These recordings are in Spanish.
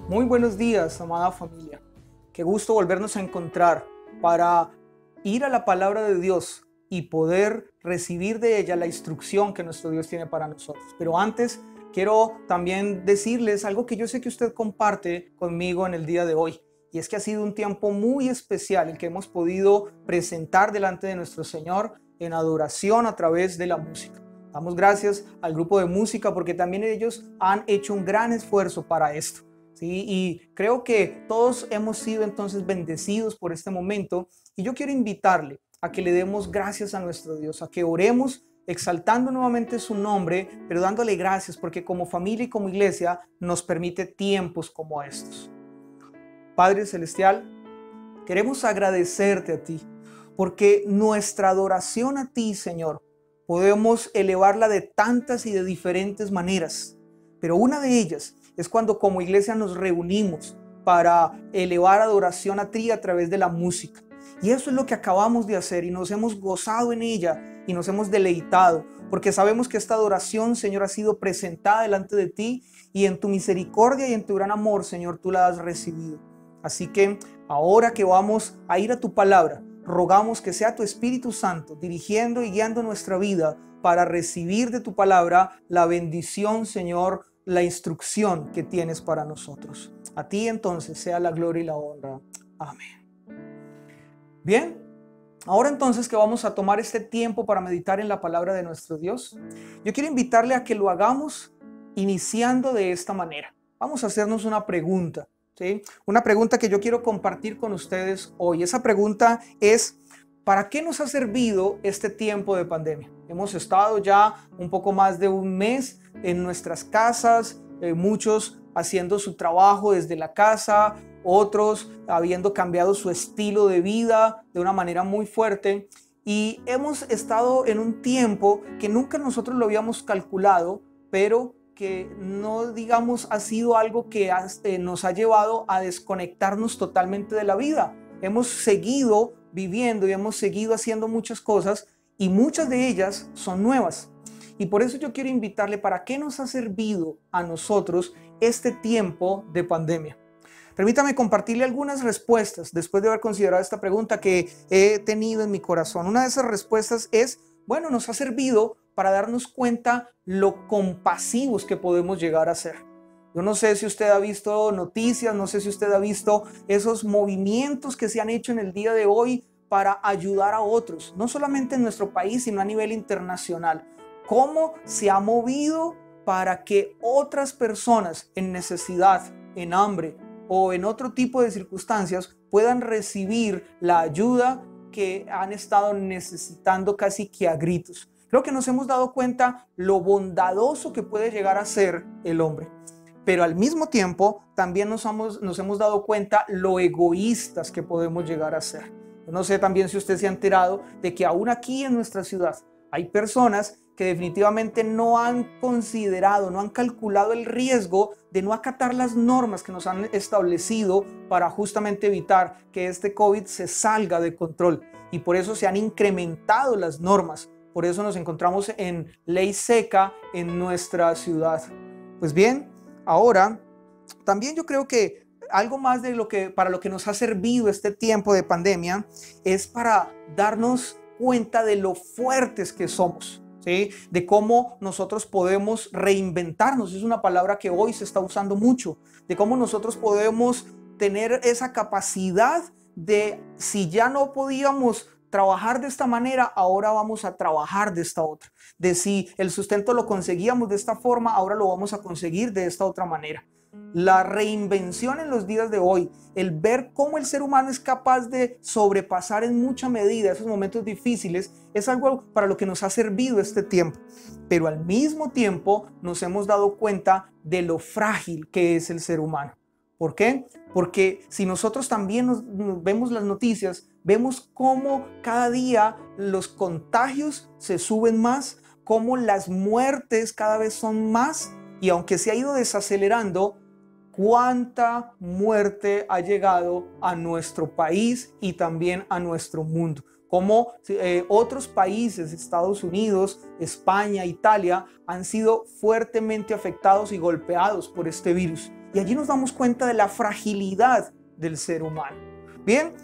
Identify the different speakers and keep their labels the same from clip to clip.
Speaker 1: Muy buenos días, amada familia. Qué gusto volvernos a encontrar para ir a la palabra de Dios y poder recibir de ella la instrucción que nuestro Dios tiene para nosotros. Pero antes, quiero también decirles algo que yo sé que usted comparte conmigo en el día de hoy. Y es que ha sido un tiempo muy especial el que hemos podido presentar delante de nuestro Señor en adoración a través de la música. Damos gracias al grupo de música porque también ellos han hecho un gran esfuerzo para esto. ¿Sí? Y creo que todos hemos sido entonces bendecidos por este momento y yo quiero invitarle a que le demos gracias a nuestro Dios, a que oremos exaltando nuevamente su nombre, pero dándole gracias porque como familia y como iglesia nos permite tiempos como estos. Padre Celestial, queremos agradecerte a ti porque nuestra adoración a ti, Señor, podemos elevarla de tantas y de diferentes maneras, pero una de ellas es cuando como iglesia nos reunimos para elevar adoración a ti a través de la música. Y eso es lo que acabamos de hacer y nos hemos gozado en ella y nos hemos deleitado, porque sabemos que esta adoración, Señor, ha sido presentada delante de ti y en tu misericordia y en tu gran amor, Señor, tú la has recibido. Así que ahora que vamos a ir a tu palabra, rogamos que sea tu Espíritu Santo dirigiendo y guiando nuestra vida para recibir de tu palabra la bendición, Señor, la instrucción que tienes para nosotros. A ti entonces sea la gloria y la honra. Amén. Bien, ahora entonces que vamos a tomar este tiempo para meditar en la palabra de nuestro Dios, yo quiero invitarle a que lo hagamos iniciando de esta manera. Vamos a hacernos una pregunta, ¿sí? Una pregunta que yo quiero compartir con ustedes hoy. Esa pregunta es: ¿para qué nos ha servido este tiempo de pandemia? Hemos estado ya un poco más de un mes en nuestras casas, muchos haciendo su trabajo desde la casa, otros habiendo cambiado su estilo de vida de una manera muy fuerte. Y hemos estado en un tiempo que nunca nosotros lo habíamos calculado, pero que no, digamos, ha sido algo que nos ha llevado a desconectarnos totalmente de la vida. Hemos seguido viviendo y hemos seguido haciendo muchas cosas y muchas de ellas son nuevas. Y por eso yo quiero invitarle para qué nos ha servido a nosotros este tiempo de pandemia. Permítame compartirle algunas respuestas después de haber considerado esta pregunta que he tenido en mi corazón. Una de esas respuestas es, bueno, nos ha servido para darnos cuenta lo compasivos que podemos llegar a ser. Yo no sé si usted ha visto noticias, no sé si usted ha visto esos movimientos que se han hecho en el día de hoy para ayudar a otros, no solamente en nuestro país, sino a nivel internacional. Cómo se ha movido para que otras personas en necesidad, en hambre o en otro tipo de circunstancias puedan recibir la ayuda que han estado necesitando casi que a gritos. Creo que nos hemos dado cuenta lo bondadoso que puede llegar a ser el hombre, pero al mismo tiempo también nos hemos dado cuenta lo egoístas que podemos llegar a ser. Yo no sé también si usted se ha enterado de que aún aquí en nuestra ciudad hay personas que definitivamente no han considerado, no han calculado el riesgo de no acatar las normas que nos han establecido para justamente evitar que este COVID se salga de control. Y por eso se han incrementado las normas. Por eso nos encontramos en ley seca en nuestra ciudad. Pues bien, ahora también yo creo que algo más de para lo que nos ha servido este tiempo de pandemia es para darnos cuenta de lo fuertes que somos, ¿sí? De cómo nosotros podemos reinventarnos. Es una palabra que hoy se está usando mucho, de cómo nosotros podemos tener esa capacidad de, si ya no podíamos trabajar de esta manera, ahora vamos a trabajar de esta otra. De si el sustento lo conseguíamos de esta forma, ahora lo vamos a conseguir de esta otra manera. La reinvención en los días de hoy, el ver cómo el ser humano es capaz de sobrepasar en mucha medida esos momentos difíciles, es algo para lo que nos ha servido este tiempo. Pero al mismo tiempo nos hemos dado cuenta de lo frágil que es el ser humano. ¿Por qué? Porque si nosotros también nos vemos las noticias, vemos cómo cada día los contagios se suben más, cómo las muertes cada vez son más, y aunque se ha ido desacelerando, cuánta muerte ha llegado a nuestro país y también a nuestro mundo. Como otros países, Estados Unidos, España, Italia, han sido fuertemente afectados y golpeados por este virus. Y allí nos damos cuenta de la fragilidad del ser humano. Bien,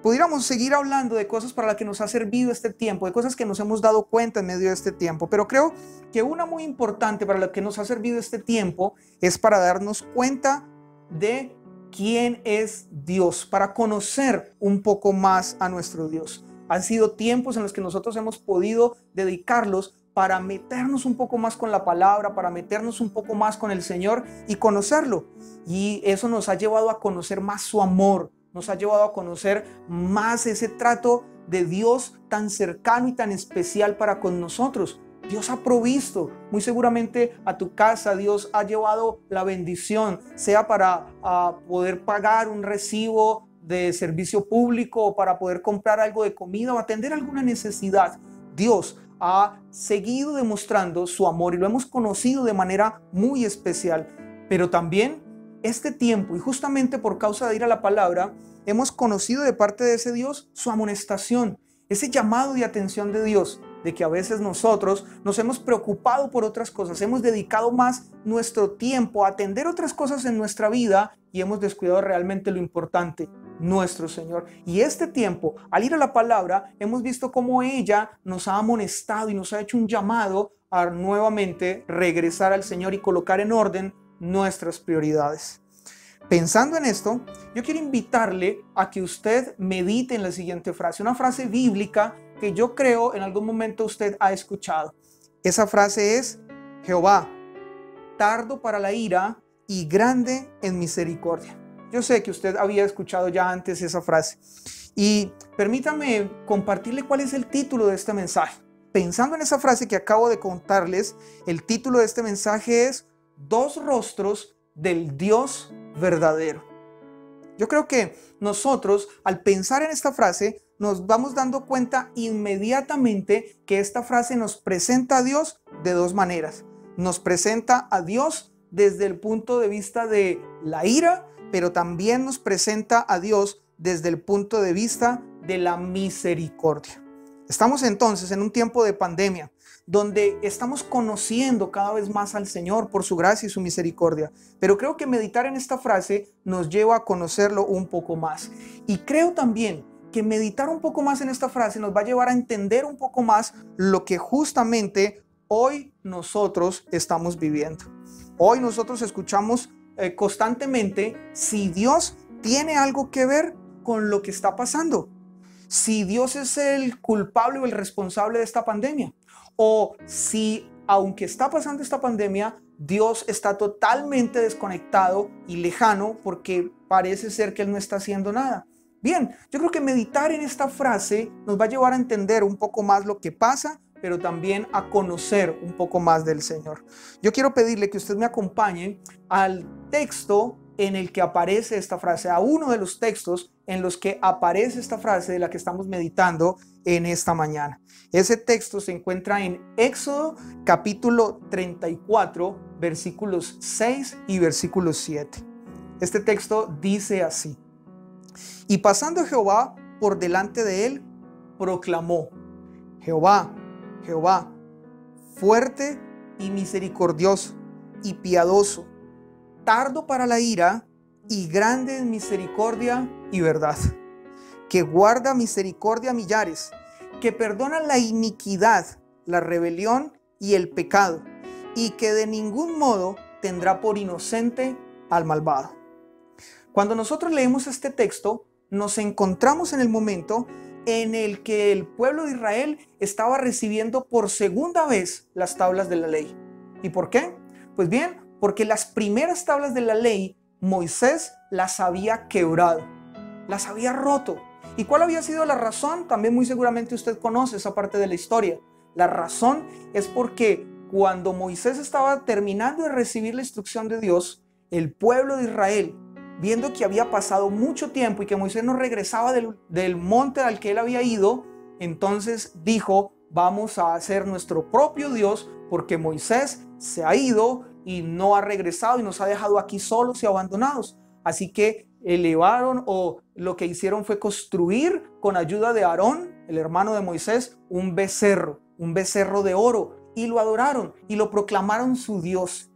Speaker 1: pudiéramos seguir hablando de cosas para las que nos ha servido este tiempo, de cosas que nos hemos dado cuenta en medio de este tiempo, pero creo que una muy importante para la que nos ha servido este tiempo es para darnos cuenta de quién es Dios, para conocer un poco más a nuestro Dios. Han sido tiempos en los que nosotros hemos podido dedicarlos para meternos un poco más con la palabra, para meternos un poco más con el Señor y conocerlo. Y eso nos ha llevado a conocer más su amor, nos ha llevado a conocer más ese trato de Dios tan cercano y tan especial para con nosotros. Dios ha provisto, muy seguramente a tu casa Dios ha llevado la bendición, sea para poder pagar un recibo de servicio público o para poder comprar algo de comida o atender alguna necesidad. Dios ha seguido demostrando su amor y lo hemos conocido de manera muy especial, pero también este tiempo, y justamente por causa de ir a la palabra, hemos conocido de parte de ese Dios su amonestación, ese llamado de atención de Dios, de que a veces nosotros nos hemos preocupado por otras cosas, hemos dedicado más nuestro tiempo a atender otras cosas en nuestra vida y hemos descuidado realmente lo importante, nuestro Señor. Y este tiempo, al ir a la palabra, hemos visto cómo ella nos ha amonestado y nos ha hecho un llamado a nuevamente regresar al Señor y colocar en orden nuestras prioridades. Pensando en esto, yo quiero invitarle a que usted medite en la siguiente frase, una frase bíblica que yo creo en algún momento usted ha escuchado. Esa frase es: Jehová, tardo para la ira y grande en misericordia. Yo sé que usted había escuchado ya antes esa frase y permítame compartirle cuál es el título de este mensaje. Pensando en esa frase que acabo de contarles, el título de este mensaje es Dos rostros del Dios verdadero. Yo creo que nosotros, al pensar en esta frase, nos vamos dando cuenta inmediatamente que esta frase nos presenta a Dios de dos maneras. Nos presenta a Dios desde el punto de vista de la ira, pero también nos presenta a Dios desde el punto de vista de la misericordia. Estamos entonces en un tiempo de pandemia, donde estamos conociendo cada vez más al Señor por su gracia y su misericordia. Pero creo que meditar en esta frase nos lleva a conocerlo un poco más. Y creo también que meditar un poco más en esta frase nos va a llevar a entender un poco más lo que justamente hoy nosotros estamos viviendo. Hoy nosotros escuchamos constantemente si Dios tiene algo que ver con lo que está pasando. Si Dios es el culpable o el responsable de esta pandemia. O si, aunque está pasando esta pandemia, Dios está totalmente desconectado y lejano porque parece ser que Él no está haciendo nada. Bien, yo creo que meditar en esta frase nos va a llevar a entender un poco más lo que pasa, pero también a conocer un poco más del Señor. Yo quiero pedirle que usted me acompañe al texto en el que aparece esta frase, a uno de los textos en los que aparece esta frase de la que estamos meditando en esta mañana. Ese texto se encuentra en Éxodo capítulo 34, versículos 6 y versículos 7. Este texto dice así: Y pasando Jehová por delante de él, proclamó: Jehová, Jehová, fuerte y misericordioso y piadoso, tardo para la ira y grande en misericordia y verdad, que guarda misericordia a millares, que perdona la iniquidad, la rebelión y el pecado, y que de ningún modo tendrá por inocente al malvado. Cuando nosotros leemos este texto, nos encontramos en el momento en el que el pueblo de Israel estaba recibiendo por segunda vez las tablas de la ley. ¿Y por qué? Pues bien, porque las primeras tablas de la ley Moisés las había quebrado, las había roto. ¿Y cuál había sido la razón? También muy seguramente usted conoce esa parte de la historia. La razón es porque cuando Moisés estaba terminando de recibir la instrucción de Dios, el pueblo de Israel, viendo que había pasado mucho tiempo y que Moisés no regresaba del monte al que él había ido, entonces dijo: vamos a hacer nuestro propio Dios porque Moisés se ha ido y no ha regresado y nos ha dejado aquí solos y abandonados. Así que elevaron, o lo que hicieron fue construir con ayuda de Aarón, el hermano de Moisés, un becerro de oro, y lo adoraron y lo proclamaron su Dios.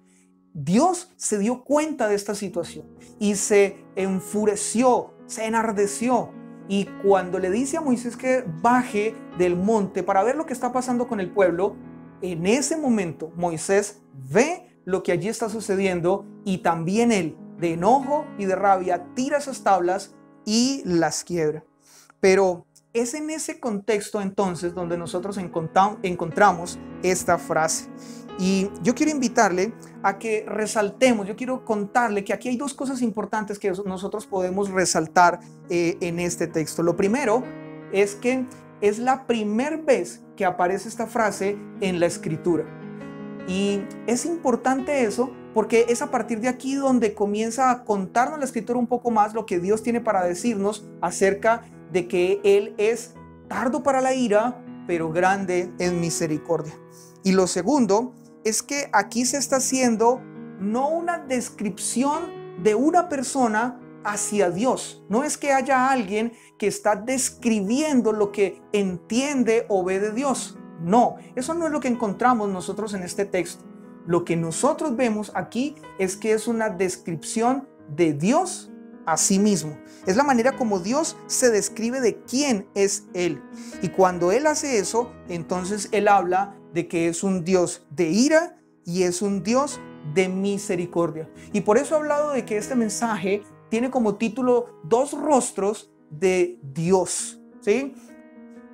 Speaker 1: Dios se dio cuenta de esta situación y se enfureció, se enardeció. Y cuando le dice a Moisés que baje del monte para ver lo que está pasando con el pueblo, en ese momento Moisés ve lo que allí está sucediendo y también él, de enojo y de rabia, tira esas tablas y las quiebra. Pero es en ese contexto entonces donde nosotros encontramos esta frase. Y yo quiero invitarle a que resaltemos, yo quiero contarle que aquí hay dos cosas importantes que nosotros podemos resaltar en este texto. Lo primero es que es la primera vez que aparece esta frase en la Escritura. Y es importante eso porque es a partir de aquí donde comienza a contarnos la Escritura un poco más lo que Dios tiene para decirnos acerca de que Él es tardo para la ira, pero grande en misericordia. Y lo segundo es que aquí se está haciendo no una descripción de una persona hacia Dios. No es que haya alguien que está describiendo lo que entiende o ve de Dios. No, eso no es lo que encontramos nosotros en este texto. Lo que nosotros vemos aquí es que es una descripción de Dios a sí mismo. Es la manera como Dios se describe de quién es Él. Y cuando Él hace eso, entonces Él habla de que es un Dios de ira y es un Dios de misericordia. Y por eso he hablado de que este mensaje tiene como título Dos rostros de Dios, ¿sí?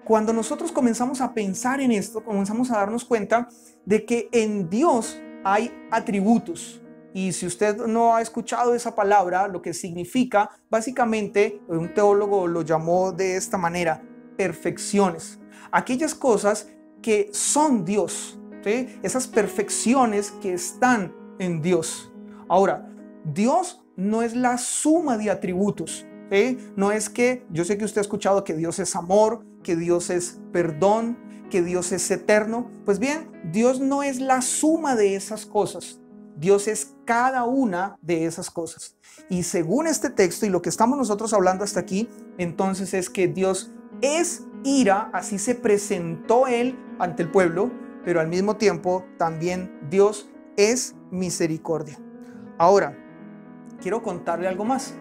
Speaker 1: Cuando nosotros comenzamos a pensar en esto, comenzamos a darnos cuenta de que en Dios hay atributos. Y si usted no ha escuchado esa palabra, lo que significa, básicamente, un teólogo lo llamó de esta manera, perfecciones. Aquellas cosas que son Dios, ¿sí? Esas perfecciones que están en Dios. Ahora, Dios no es la suma de atributos, ¿sí? No es que, yo sé que usted ha escuchado que Dios es amor, que Dios es perdón, que Dios es eterno. Pues bien, Dios no es la suma de esas cosas. Dios es cada una de esas cosas. Y según este texto y lo que estamos nosotros hablando hasta aquí, entonces es que Dios es ira, así se presentó Él ante el pueblo, pero al mismo tiempo también Dios es misericordia. Ahora, quiero contarle algo más.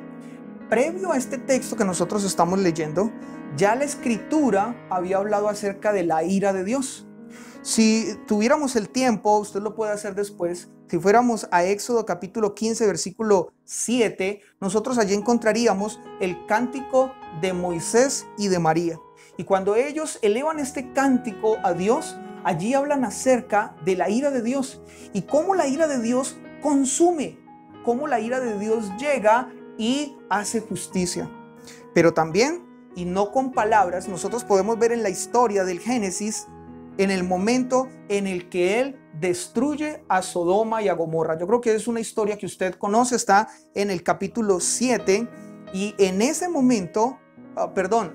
Speaker 1: Previo a este texto que nosotros estamos leyendo, ya la Escritura había hablado acerca de la ira de Dios. Si tuviéramos el tiempo, usted lo puede hacer después, si fuéramos a Éxodo capítulo 15, versículo 7, nosotros allí encontraríamos el cántico de Moisés y de María. Y cuando ellos elevan este cántico a Dios, allí hablan acerca de la ira de Dios y cómo la ira de Dios consume, cómo la ira de Dios llega y hace justicia. Pero también, y no con palabras, nosotros podemos ver en la historia del Génesis, en el momento en el que Él destruye a Sodoma y a Gomorra. Yo creo que es una historia que usted conoce, está en el capítulo 7 y en ese momento,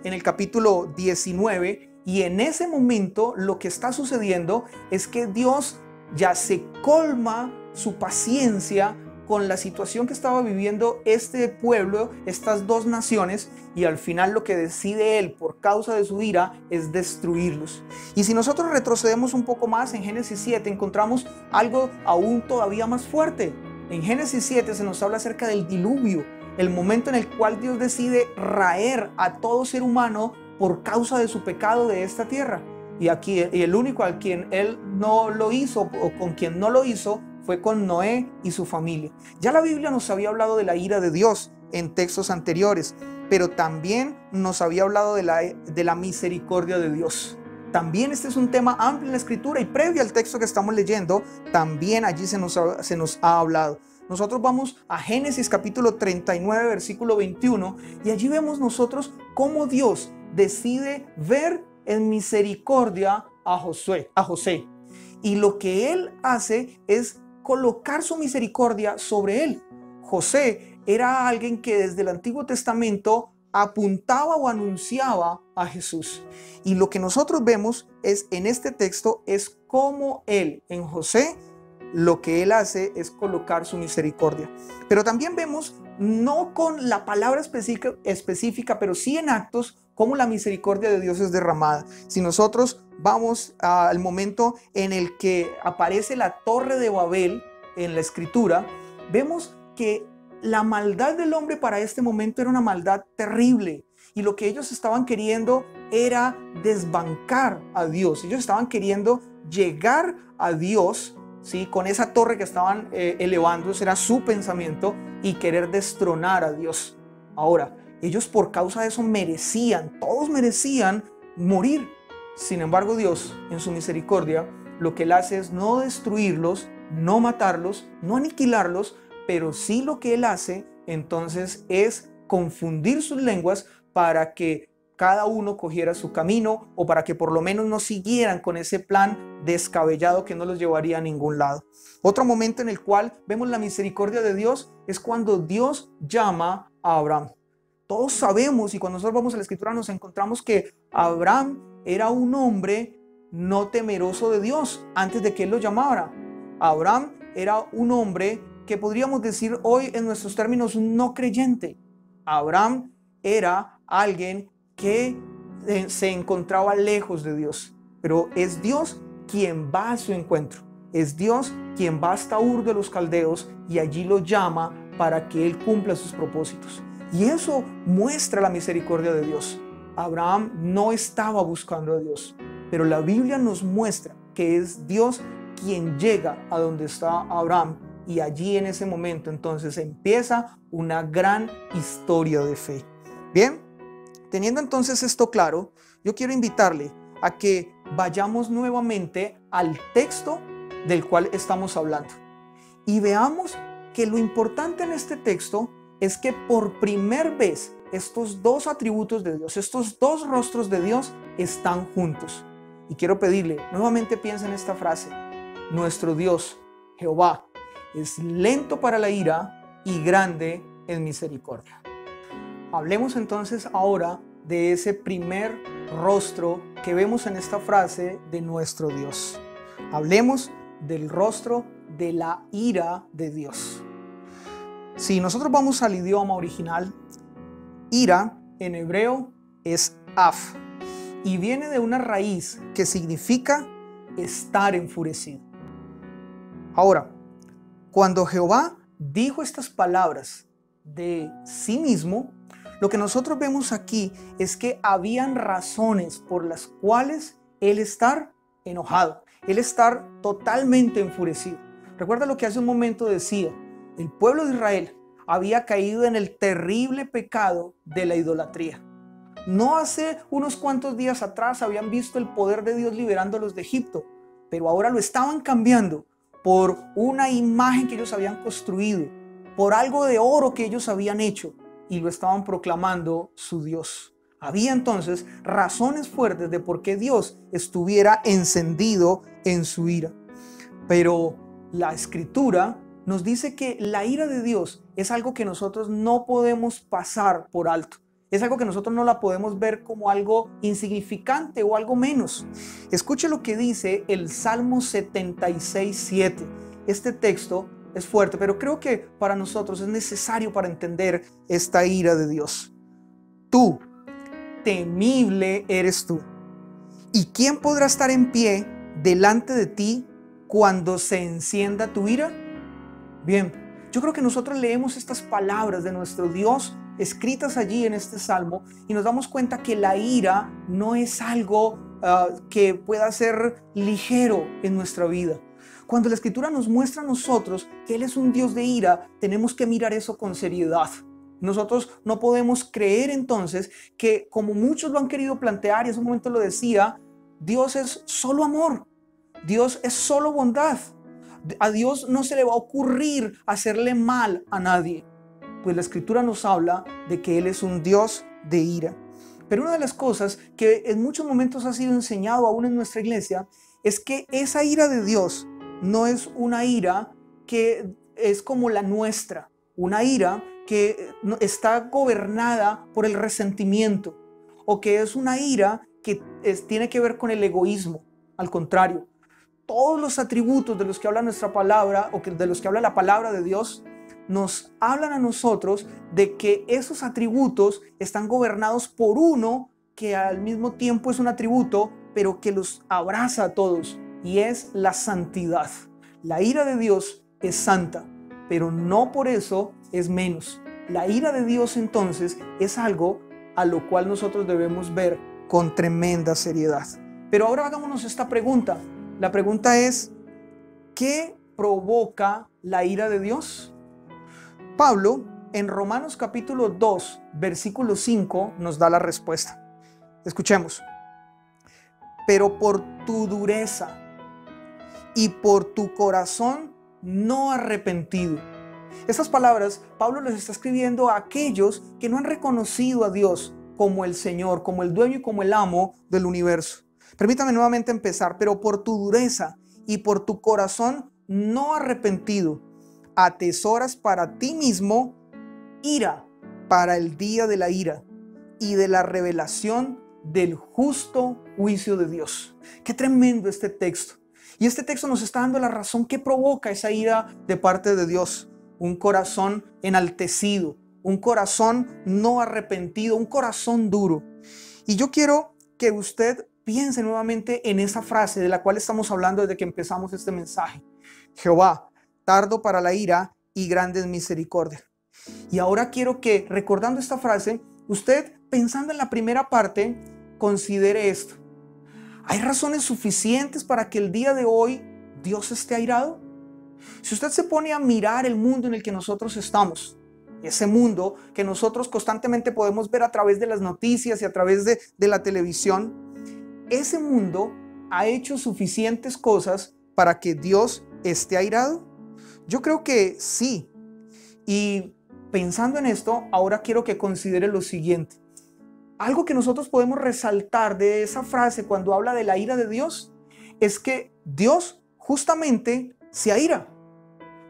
Speaker 1: en el capítulo 19, y en ese momento lo que está sucediendo es que Dios ya se colma su paciencia con la situación que estaba viviendo este pueblo, estas dos naciones, y al final lo que decide Él por causa de su ira es destruirlos. Y si nosotros retrocedemos un poco más en Génesis 7, encontramos algo aún todavía más fuerte. En Génesis 7 se nos habla acerca del diluvio, el momento en el cual Dios decide raer a todo ser humano por causa de su pecado de esta tierra. Y aquí el único a quien Él no lo hizo o con quien no lo hizo fue con Noé y su familia. Ya la Biblia nos había hablado de la ira de Dios en textos anteriores, pero también nos había hablado de la misericordia de Dios. También este es un tema amplio en la Escritura y previo al texto que estamos leyendo, también allí se nos ha hablado. Nosotros vamos a Génesis capítulo 39, versículo 21, y allí vemos nosotros cómo Dios decide ver en misericordia a José. Y lo que Él hace es colocar su misericordia sobre él. José era alguien que desde el Antiguo Testamento apuntaba o anunciaba a Jesús. Y lo que nosotros vemos es en este texto es cómo él, en José, lo que él hace es colocar su misericordia. Pero también vemos, no con la palabra específica, pero sí en actos, cómo la misericordia de Dios es derramada. Si nosotros vamos al momento en el que aparece la Torre de Babel, en la escritura, vemos que la maldad del hombre para este momento era una maldad terrible. Y lo que ellos estaban queriendo era desbancar a Dios. Ellos estaban queriendo llegar a Dios, ¿sí? Con esa torre que estaban elevando. Ese era su pensamiento, y querer destronar a Dios. Ahora, ellos por causa de eso todos merecían morir. Sin embargo, Dios, en su misericordia, lo que Él hace es no destruirlos, no matarlos, no aniquilarlos, pero sí lo que Él hace entonces es confundir sus lenguas para que cada uno cogiera su camino, o para que por lo menos no siguieran con ese plan descabellado que no los llevaría a ningún lado. Otro momento en el cual vemos la misericordia de Dios es cuando Dios llama a Abraham. Todos sabemos, y cuando nosotros vamos a la escritura nos encontramos que Abraham era un hombre no temeroso de Dios antes de que Él lo llamara. Abraham era un hombre que podríamos decir hoy en nuestros términos un no creyente. Abraham era alguien que se encontraba lejos de Dios, pero es Dios quien va a su encuentro. Es Dios quien va hasta Ur de los Caldeos y allí lo llama para que Él cumpla sus propósitos. Y eso muestra la misericordia de Dios. Abraham no estaba buscando a Dios, pero la Biblia nos muestra que es Dios quien llega a donde está Abraham, y allí en ese momento entonces empieza una gran historia de fe. Bien, teniendo entonces esto claro, yo quiero invitarle a que vayamos nuevamente al texto del cual estamos hablando y veamos que lo importante en este texto es que por primera vez estos dos atributos de Dios, estos dos rostros de Dios están juntos. Y quiero pedirle, nuevamente piensa en esta frase: nuestro Dios, Jehová, es lento para la ira y grande en misericordia. Hablemos entonces ahora de ese primer rostro que vemos en esta frase de nuestro Dios. Hablemos del rostro de la ira de Dios. Si nosotros vamos al idioma original, ira en hebreo es af, y viene de una raíz que significa estar enfurecido. Ahora, cuando Jehová dijo estas palabras de sí mismo, lo que nosotros vemos aquí es que habían razones por las cuales Él estar enojado, Él estar totalmente enfurecido. Recuerda lo que hace un momento decía: el pueblo de Israel había caído en el terrible pecado de la idolatría. No hace unos cuantos días atrás habían visto el poder de Dios liberándolos de Egipto, pero ahora lo estaban cambiando por una imagen que ellos habían construido, por algo de oro que ellos habían hecho, y lo estaban proclamando su Dios. Había entonces razones fuertes de por qué Dios estuviera encendido en su ira. Pero la Escritura nos dice que la ira de Dios es algo que nosotros no podemos pasar por alto. Es algo que nosotros no la podemos ver como algo insignificante o algo menos. Escuche lo que dice el Salmo 76:7. Este texto es fuerte, pero creo que para nosotros es necesario para entender esta ira de Dios. Tú, temible eres tú. ¿Y quién podrá estar en pie delante de ti cuando se encienda tu ira? Bien, yo creo que nosotros leemos estas palabras de nuestro Dios escritas allí en este salmo y nos damos cuenta que la ira no es algo que pueda ser ligero en nuestra vida. Cuando la Escritura nos muestra a nosotros que Él es un Dios de ira, tenemos que mirar eso con seriedad. Nosotros no podemos creer entonces que, como muchos lo han querido plantear, y hace un momento lo decía, Dios es solo amor, Dios es solo bondad. A Dios no se le va a ocurrir hacerle mal a nadie, pues la Escritura nos habla de que Él es un Dios de ira. Pero una de las cosas que en muchos momentos ha sido enseñado aún en nuestra iglesia es que esa ira de Dios no es una ira que es como la nuestra, una ira que está gobernada por el resentimiento, o que es una ira que tiene que ver con el egoísmo. Al contrario, todos los atributos de los que habla nuestra palabra, o de los que habla la palabra de Dios, nos hablan a nosotros de que esos atributos están gobernados por uno que al mismo tiempo es un atributo, pero que los abraza a todos, y es la santidad. La ira de Dios es santa, pero no por eso es menos. La ira de Dios entonces es algo a lo cual nosotros debemos ver con tremenda seriedad. Pero ahora hagámonos esta pregunta. La pregunta es, ¿qué provoca la ira de Dios? Pablo, en Romanos capítulo 2, versículo 5, nos da la respuesta. Escuchemos. Pero por tu dureza y por tu corazón no arrepentido. Estas palabras Pablo les está escribiendo a aquellos que no han reconocido a Dios como el Señor, como el dueño y como el amo del universo. Permítame nuevamente empezar. Pero por tu dureza y por tu corazón no arrepentido, atesoras para ti mismo ira para el día de la ira y de la revelación del justo juicio de Dios. Qué tremendo este texto. Y este texto nos está dando la razón que provoca esa ira de parte de Dios. Un corazón enaltecido, un corazón no arrepentido, un corazón duro. Y yo quiero que usted piense nuevamente en esa frase de la cual estamos hablando desde que empezamos este mensaje. Jehová, tardo para la ira y grande es misericordia. Y ahora quiero que, recordando esta frase, usted, pensando en la primera parte, considere esto. ¿Hay razones suficientes para que el día de hoy Dios esté airado? Si usted se pone a mirar el mundo en el que nosotros estamos, ese mundo que nosotros constantemente podemos ver a través de las noticias y a través de la televisión, ese mundo ha hecho suficientes cosas para que Dios esté airado. Yo creo que sí. Y pensando en esto, ahora quiero que considere lo siguiente. Algo que nosotros podemos resaltar de esa frase cuando habla de la ira de Dios es que Dios justamente se aira.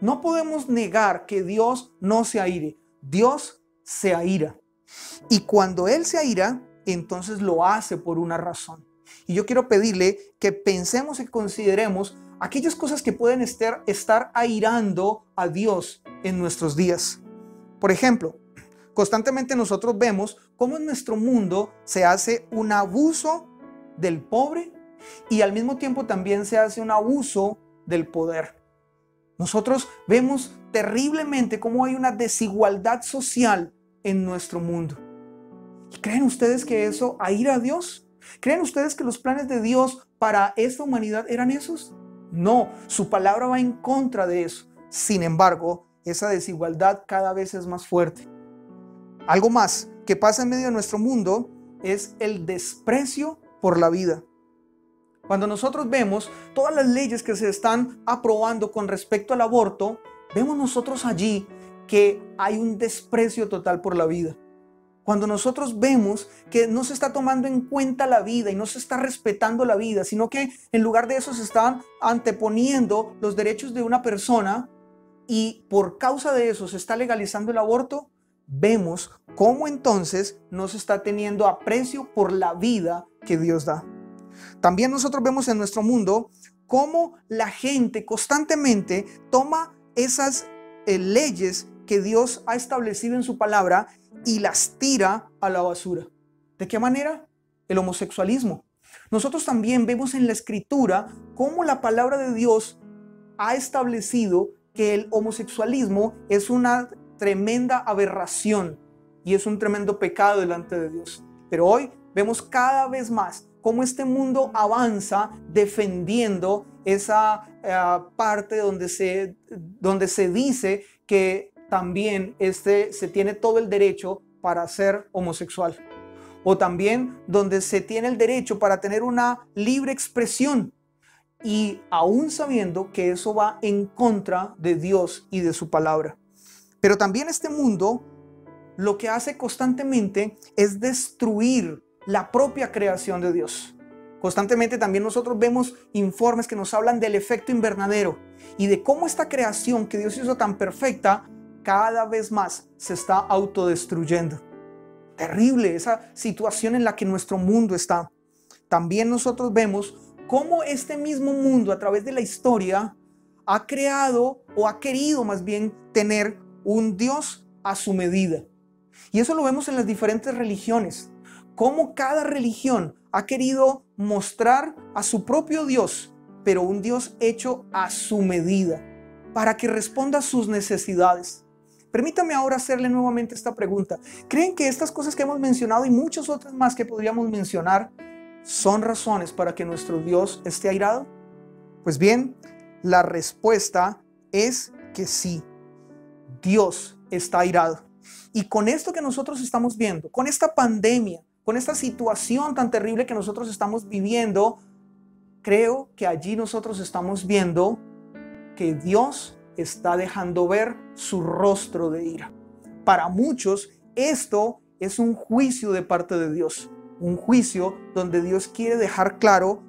Speaker 1: No podemos negar que Dios no se aire. Dios se aira. Y cuando Él se aira, entonces lo hace por una razón. Y yo quiero pedirle que pensemos y consideremos aquellas cosas que pueden estar airando a Dios en nuestros días. Por ejemplo, constantemente nosotros vemos cómo en nuestro mundo se hace un abuso del pobre y al mismo tiempo también se hace un abuso del poder. Nosotros vemos terriblemente cómo hay una desigualdad social en nuestro mundo. ¿Creen ustedes que eso aira a Dios? ¿Creen ustedes que los planes de Dios para esta humanidad eran esos? No, su palabra va en contra de eso. Sin embargo, esa desigualdad cada vez es más fuerte. Algo más que pasa en medio de nuestro mundo es el desprecio por la vida. Cuando nosotros vemos todas las leyes que se están aprobando con respecto al aborto, vemos nosotros allí que hay un desprecio total por la vida. Cuando nosotros vemos que no se está tomando en cuenta la vida y no se está respetando la vida, sino que en lugar de eso se están anteponiendo los derechos de una persona y por causa de eso se está legalizando el aborto, vemos cómo entonces no se está teniendo aprecio por la vida que Dios da. También nosotros vemos en nuestro mundo cómo la gente constantemente toma esas leyes que Dios ha establecido en su palabra y las tira a la basura. ¿De qué manera? El homosexualismo. Nosotros también vemos en la Escritura cómo la palabra de Dios ha establecido que el homosexualismo es una tremenda aberración y es un tremendo pecado delante de Dios. Pero hoy vemos cada vez más cómo este mundo avanza defendiendo esa parte donde se dice que también se tiene todo el derecho para ser homosexual. O también donde se tiene el derecho para tener una libre expresión. Y aún sabiendo que eso va en contra de Dios y de su palabra. Pero también este mundo lo que hace constantemente es destruir la propia creación de Dios. Constantemente también nosotros vemos informes que nos hablan del efecto invernadero y de cómo esta creación que Dios hizo tan perfecta cada vez más se está autodestruyendo. Terrible esa situación en la que nuestro mundo está. También nosotros vemos cómo este mismo mundo a través de la historia ha creado o ha querido más bien tener un Dios a su medida. Y eso lo vemos en las diferentes religiones. Cómo cada religión ha querido mostrar a su propio Dios, pero un Dios hecho a su medida. para que responda a sus necesidades. Permítame ahora hacerle nuevamente esta pregunta. ¿Creen que estas cosas que hemos mencionado y muchas otras más que podríamos mencionar son razones para que nuestro Dios esté airado? Pues bien, la respuesta es que sí. Dios está airado. Y con esto que nosotros estamos viendo, con esta pandemia, con esta situación tan terrible que nosotros estamos viviendo, creo que allí nosotros estamos viendo que Dios está dejando ver su rostro de ira. Para muchos, esto es un juicio de parte de Dios. Un juicio donde Dios quiere dejar claro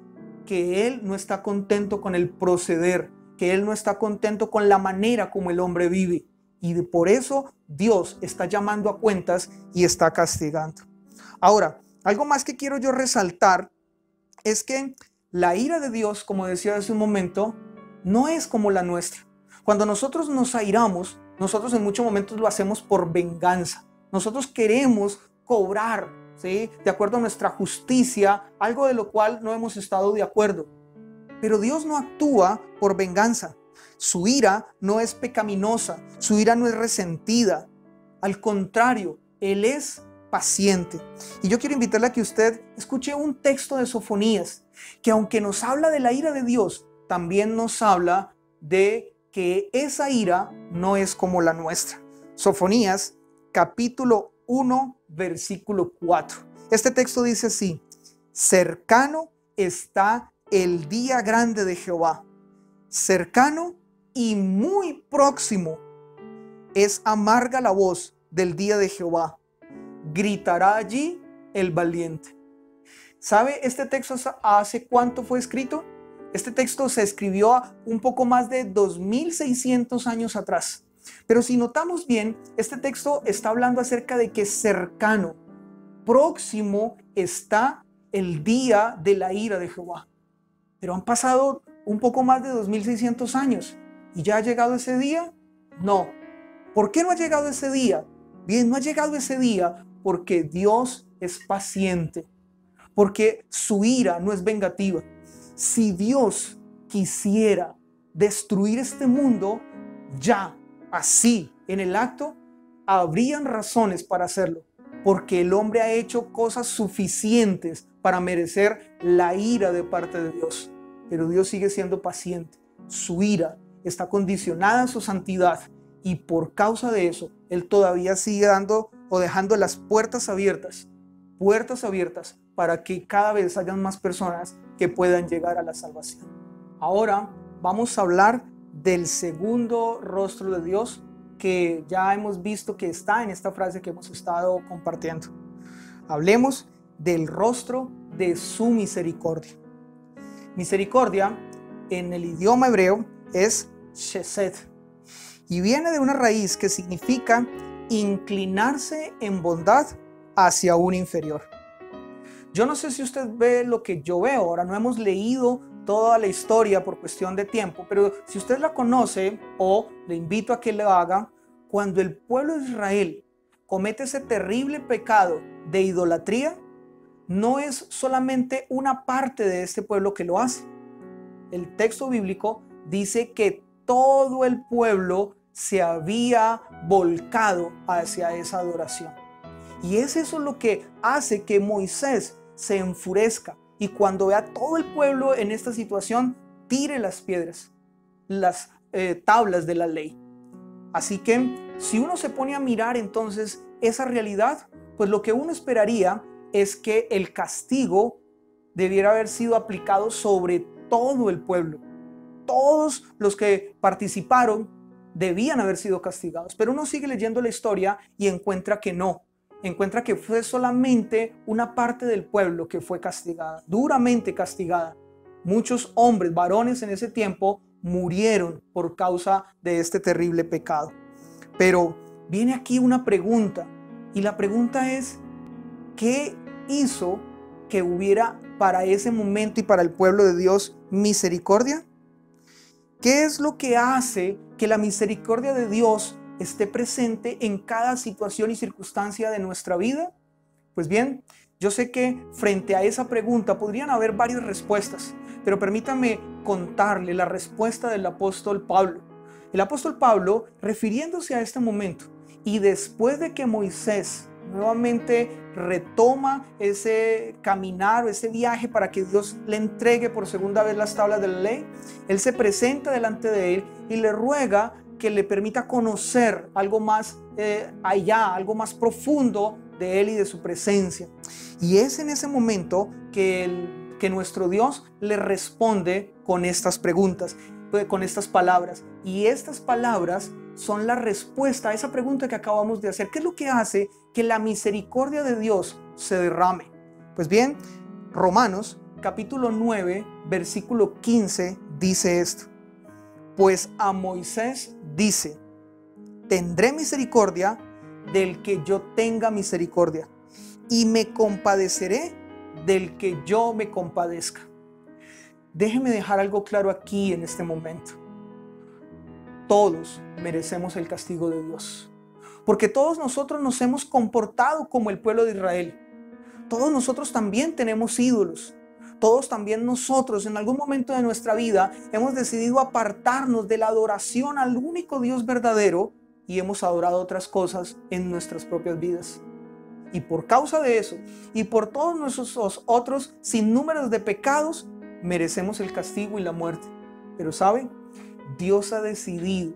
Speaker 1: que Él no está contento con el proceder, que Él no está contento con la manera como el hombre vive. Y por eso Dios está llamando a cuentas y está castigando. Ahora, algo más que quiero yo resaltar es que la ira de Dios, como decía hace un momento, no es como la nuestra. Cuando nosotros nos airamos, nosotros en muchos momentos lo hacemos por venganza. Nosotros queremos cobrar, ¿sí?, de acuerdo a nuestra justicia, algo de lo cual no hemos estado de acuerdo. Pero Dios no actúa por venganza. Su ira no es pecaminosa, su ira no es resentida. Al contrario, Él es paciente. Y yo quiero invitarle a que usted escuche un texto de Sofonías, que aunque nos habla de la ira de Dios, también nos habla de que esa ira no es como la nuestra. Sofonías, capítulo 1, versículo 4. Este texto dice así: cercano está el día grande de Jehová, cercano y muy próximo. Es amarga la voz del día de Jehová, gritará allí el valiente. ¿Sabe este texto hace cuánto fue escrito? Este texto se escribió un poco más de 2600 años atrás. Pero si notamos bien, este texto está hablando acerca de que cercano, próximo está el día de la ira de Jehová. Pero han pasado un poco más de 2600 años. ¿Y ya ha llegado ese día? No. ¿Por qué no ha llegado ese día? Bien, no ha llegado ese día porque Dios es paciente, porque su ira no es vengativa. Si Dios quisiera destruir este mundo, ya, así, en el acto, habrían razones para hacerlo, porque el hombre ha hecho cosas suficientes para merecer la ira de parte de Dios. Pero Dios sigue siendo paciente. Su ira está condicionada a su santidad y por causa de eso, Él todavía sigue dando o dejando las puertas abiertas para que cada vez hayan más personas que puedan llegar a la salvación. Ahora vamos a hablar del segundo rostro de Dios que ya hemos visto que está en esta frase que hemos estado compartiendo. Hablemos del rostro de su misericordia. Misericordia en el idioma hebreo es chesed y viene de una raíz que significa inclinarse en bondad hacia un inferior. Yo no sé si usted ve lo que yo veo. Ahora no hemos leído toda la historia por cuestión de tiempo, pero si usted la conoce, o le invito a que lo haga, cuando el pueblo de Israel comete ese terrible pecado de idolatría, no es solamente una parte de este pueblo que lo hace. El texto bíblico dice que todo el pueblo se había volcado hacia esa adoración. Y es eso lo que hace que Moisés se enfurezca y cuando vea todo el pueblo en esta situación, tire las piedras, las tablas de la ley. Así que si uno se pone a mirar entonces esa realidad, pues lo que uno esperaría es que el castigo debiera haber sido aplicado sobre todo el pueblo. Todos los que participaron debían haber sido castigados, pero uno sigue leyendo la historia y encuentra que no. Encuentra que fue solamente una parte del pueblo que fue castigada, duramente castigada. Muchos hombres, varones en ese tiempo, murieron por causa de este terrible pecado. Pero viene aquí una pregunta, y la pregunta es: ¿qué hizo que hubiera para ese momento y para el pueblo de Dios misericordia? ¿Qué es lo que hace que la misericordia de Dios esté presente en cada situación y circunstancia de nuestra vida? Pues bien, yo sé que frente a esa pregunta podrían haber varias respuestas, pero permítame contarle la respuesta del apóstol Pablo. El apóstol Pablo, refiriéndose a este momento, y después de que Moisés nuevamente retoma ese caminar o ese viaje para que Dios le entregue por segunda vez las tablas de la ley, él se presenta delante de él y le ruega que le permita conocer algo más allá, algo más profundo de él y de su presencia. Y es en ese momento que nuestro Dios le responde con estas preguntas, con estas palabras. Y estas palabras son la respuesta a esa pregunta que acabamos de hacer. ¿Qué es lo que hace que la misericordia de Dios se derrame? Pues bien, Romanos capítulo 9, versículo 15 dice esto. Pues a Moisés dice: tendré misericordia del que yo tenga misericordia, y me compadeceré del que yo me compadezca. Déjeme dejar algo claro aquí en este momento. Todos merecemos el castigo de Dios, porque todos nosotros nos hemos comportado como el pueblo de Israel. Todos nosotros también tenemos ídolos. Todos también nosotros en algún momento de nuestra vida hemos decidido apartarnos de la adoración al único Dios verdadero y hemos adorado otras cosas en nuestras propias vidas. Y por causa de eso y por todos nuestros otros sinnúmeros de pecados, merecemos el castigo y la muerte. Pero ¿saben? Dios ha decidido,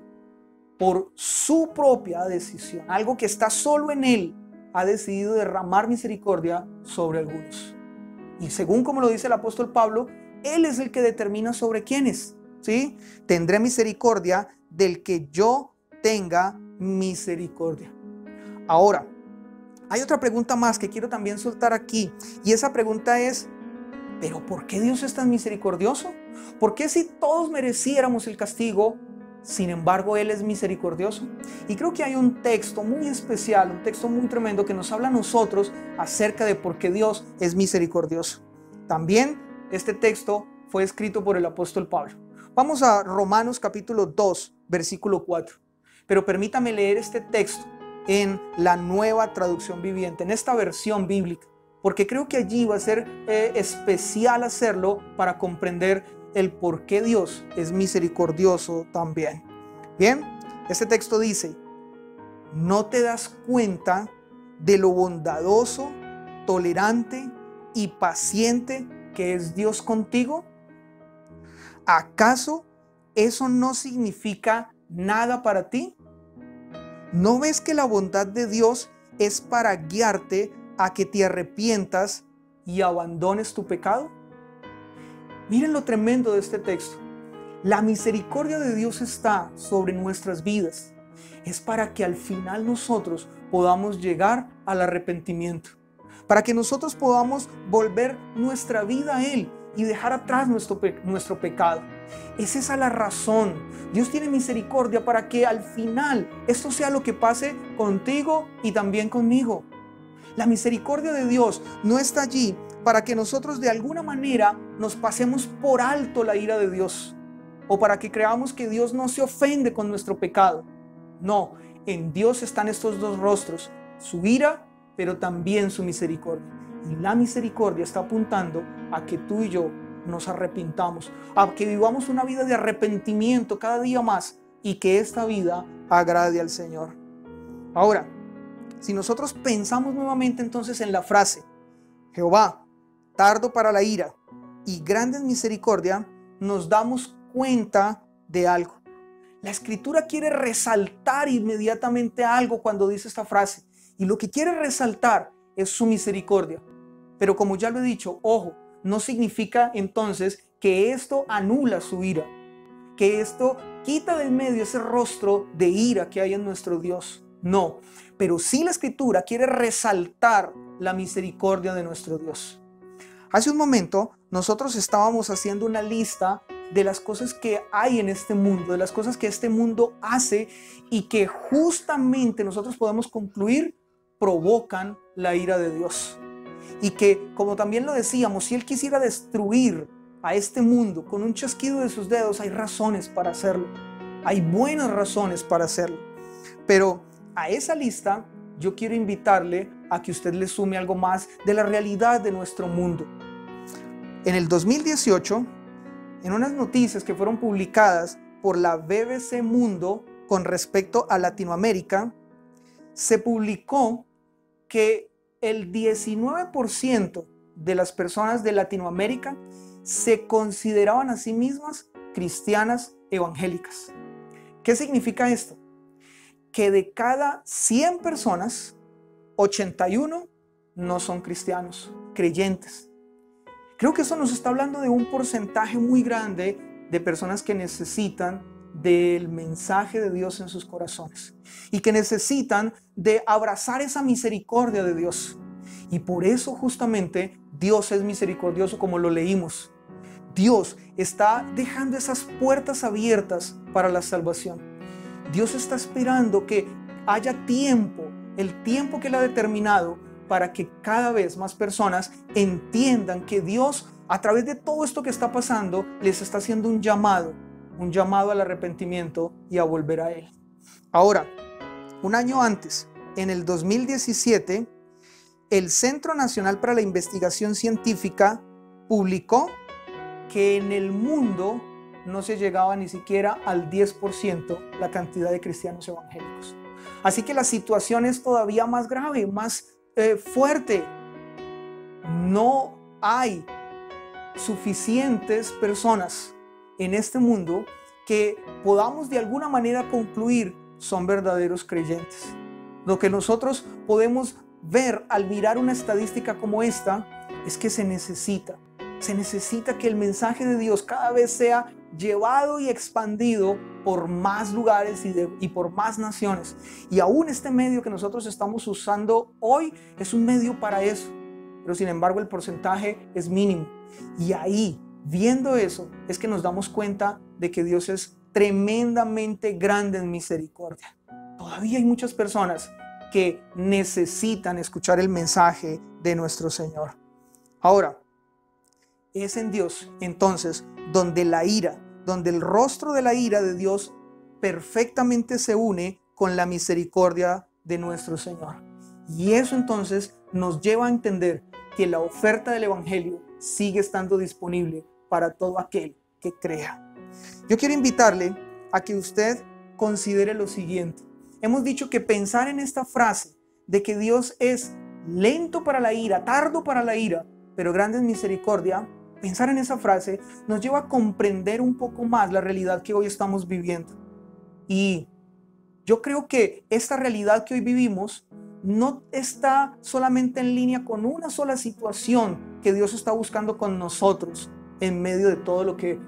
Speaker 1: por su propia decisión, algo que está solo en Él, ha decidido derramar misericordia sobre algunos. Y según como lo dice el apóstol Pablo, Él es el que determina sobre quiénes, ¿sí? Tendré misericordia del que yo tenga misericordia. Ahora, hay otra pregunta más que quiero también soltar aquí, y esa pregunta es: ¿pero por qué Dios es tan misericordioso? ¿Por qué si todos mereciéramos el castigo, sin embargo Él es misericordioso? Y creo que hay un texto muy especial, un texto muy tremendo que nos habla a nosotros acerca de por qué Dios es misericordioso. También este texto fue escrito por el apóstol Pablo. Vamos a Romanos capítulo 2, versículo 4. Pero permítame leer este texto en la Nueva Traducción Viviente, en esta versión bíblica, porque creo que allí va a ser especial hacerlo para comprender el por qué Dios es misericordioso también. Bien, este texto dice: ¿no te das cuenta de lo bondadoso, tolerante y paciente que es Dios contigo? ¿Acaso eso no significa nada para ti? ¿No ves que la bondad de Dios es para guiarte a que te arrepientas y abandones tu pecado? Miren lo tremendo de este texto. La misericordia de Dios está sobre nuestras vidas. Es para que al final nosotros podamos llegar al arrepentimiento, para que nosotros podamos volver nuestra vida a Él y dejar atrás nuestro pecado. Es esa la razón. Dios tiene misericordia para que al final esto sea lo que pase contigo y también conmigo. La misericordia de Dios no está allí para que nosotros de alguna manera nos pasemos por alto la ira de Dios, o para que creamos que Dios no se ofende con nuestro pecado. No, en Dios están estos dos rostros: su ira, pero también su misericordia. Y la misericordia está apuntando a que tú y yo nos arrepintamos, a que vivamos una vida de arrepentimiento cada día más y que esta vida agrade al Señor. Ahora, si nosotros pensamos nuevamente entonces en la frase: Jehová, tardo para la ira y grande en misericordia, nos damos cuenta de algo. La Escritura quiere resaltar inmediatamente algo cuando dice esta frase, y lo que quiere resaltar es su misericordia. Pero como ya lo he dicho, ojo, no significa entonces que esto anula su ira, que esto quita del medio ese rostro de ira que hay en nuestro Dios. No, pero sí la Escritura quiere resaltar la misericordia de nuestro Dios. Hace un momento nosotros estábamos haciendo una lista de las cosas que hay en este mundo, de las cosas que este mundo hace y que justamente nosotros podemos concluir provocan la ira de Dios. Y que, como también lo decíamos, si Él quisiera destruir a este mundo con un chasquido de sus dedos, hay razones para hacerlo. Hay buenas razones para hacerlo. Pero a esa lista yo quiero invitarle a que usted le sume algo más de la realidad de nuestro mundo. En el 2018, en unas noticias que fueron publicadas, por la BBC Mundo con respecto a Latinoamérica, se publicó que el 19% de las personas de Latinoamérica se consideraban a sí mismas cristianas evangélicas. ¿Qué significa esto? Que de cada 100 personas, 81 no son cristianos, creyentes. Creo que eso nos está hablando de un porcentaje muy grande de personas que necesitan del mensaje de Dios en sus corazones y que necesitan de abrazar esa misericordia de Dios. Y por eso justamente Dios es misericordioso, como lo leímos. Dios está dejando esas puertas abiertas para la salvación. Dios está esperando que haya tiempo, el tiempo que Él ha determinado, para que cada vez más personas entiendan que Dios, a través de todo esto que está pasando, les está haciendo un llamado al arrepentimiento y a volver a Él. Ahora, un año antes, en el 2017, el Centro Nacional para la Investigación Científica publicó que en el mundo no se llegaba ni siquiera al 10% la cantidad de cristianos evangélicos. Así que la situación es todavía más grave, más fuerte. No hay suficientes personas en este mundo que podamos de alguna manera concluir son verdaderos creyentes. Lo que nosotros podemos ver al mirar una estadística como esta es que se necesita que el mensaje de Dios cada vez sea llevado y expandido por más lugares y por más naciones. Y aún este medio que nosotros estamos usando hoy es un medio para eso, pero sin embargo el porcentaje es mínimo. Y ahí, viendo eso, es que nos damos cuenta de que Dios es tremendamente grande en misericordia. Todavía hay muchas personas que necesitan escuchar el mensaje de nuestro Señor. Ahora, es en Dios entonces donde el rostro de la ira de Dios perfectamente se une con la misericordia de nuestro Señor. Y eso entonces nos lleva a entender que la oferta del Evangelio sigue estando disponible para todo aquel que crea. Yo quiero invitarle a que usted considere lo siguiente. Hemos dicho que pensar en esta frase de que Dios es lento para la ira, tardo para la ira, pero grande en misericordia, pensar en esa frase nos lleva a comprender un poco más la realidad que hoy estamos viviendo. Y yo creo que esta realidad que hoy vivimos no está solamente en línea con una sola situación que Dios está buscando con nosotros en medio de todo lo que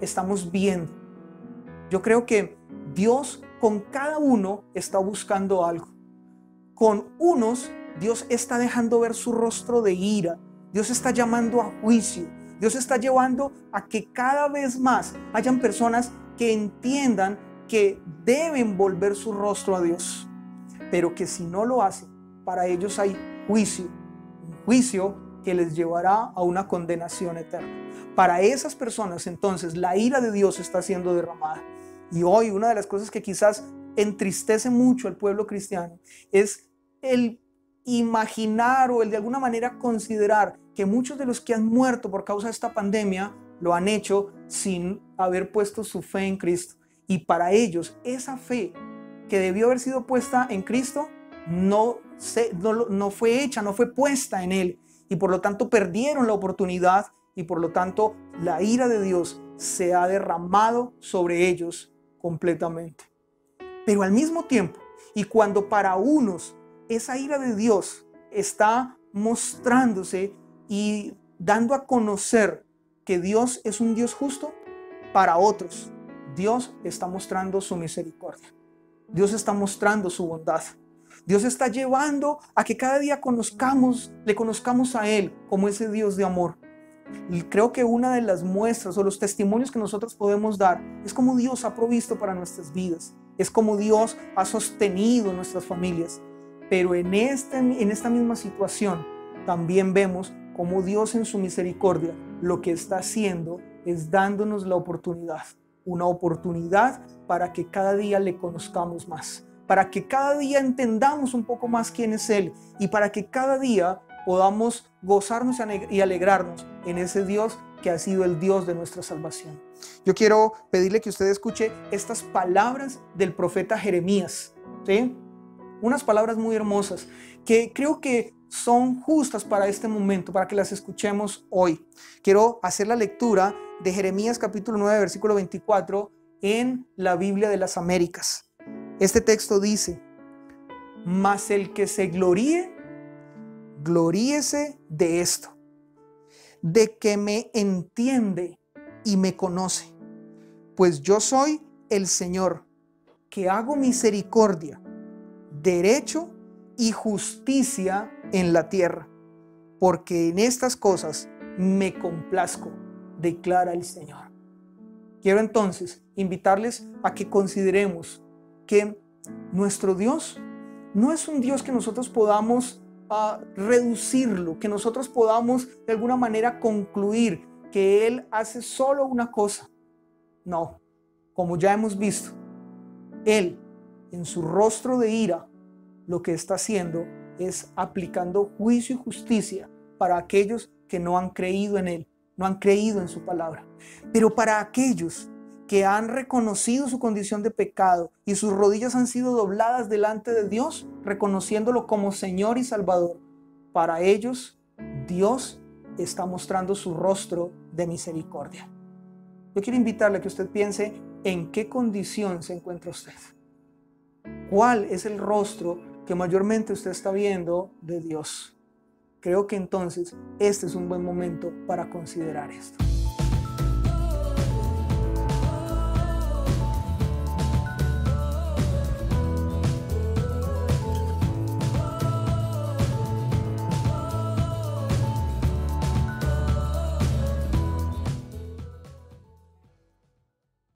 Speaker 1: estamos viendo. Yo creo que Dios con cada uno está buscando algo. Con unos, Dios está dejando ver su rostro de ira. Dios está llamando a juicio. Dios está llevando a que cada vez más hayan personas que entiendan que deben volver su rostro a Dios, pero que si no lo hacen, para ellos hay juicio, un juicio que les llevará a una condenación eterna. Para esas personas entonces la ira de Dios está siendo derramada. Y hoy una de las cosas que quizás entristece mucho al pueblo cristiano es el imaginar o el de alguna manera considerar que muchos de los que han muerto por causa de esta pandemia lo han hecho sin haber puesto su fe en Cristo. Y para ellos esa fe que debió haber sido puesta en Cristo no fue hecha, no fue puesta en Él. Y por lo tanto perdieron la oportunidad y por lo tanto la ira de Dios se ha derramado sobre ellos completamente. Pero al mismo tiempo, y cuando para unos esa ira de Dios está mostrándose y dando a conocer que Dios es un Dios justo, para otros Dios está mostrando su misericordia. Dios está mostrando su bondad. Dios está llevando a que cada día le conozcamos a Él como ese Dios de amor. Y creo que una de las muestras o los testimonios que nosotros podemos dar es cómo Dios ha provisto para nuestras vidas. Es como Dios ha sostenido nuestras familias. Pero en esta misma situación también vemos cómo Dios en su misericordia lo que está haciendo es dándonos la oportunidad. Una oportunidad para que cada día le conozcamos más. Para que cada día entendamos un poco más quién es Él. Y para que cada día podamos gozarnos y alegrarnos en ese Dios que ha sido el Dios de nuestra salvación. Yo quiero pedirle que usted escuche estas palabras del profeta Jeremías, ¿sí? Unas palabras muy hermosas que creo que son justas para este momento, para que las escuchemos hoy. Quiero hacer la lectura de Jeremías capítulo 9, versículo 24 en la Biblia de las Américas. Este texto dice: mas el que se gloríe, gloríese de esto, de que me entiende y me conoce, pues yo soy el Señor, que hago misericordia, derecho y justicia en la tierra, porque en estas cosas me complazco, declara el Señor. Quiero entonces invitarles a que consideremos que nuestro Dios no es un Dios que nosotros podamos reducirlo, que nosotros podamos de alguna manera concluir que Él hace solo una cosa. No, como ya hemos visto, Él en su rostro de ira lo que está haciendo es aplicando juicio y justicia para aquellos que no han creído en Él, no han creído en su palabra. Pero para aquellos que han reconocido su condición de pecado y sus rodillas han sido dobladas delante de Dios, reconociéndolo como Señor y Salvador, para ellos Dios está mostrando su rostro de misericordia. Yo quiero invitarle a que usted piense en qué condición se encuentra usted. ¿Cuál es el rostro que mayormente usted está viendo de Dios? Creo que entonces este es un buen momento para considerar esto.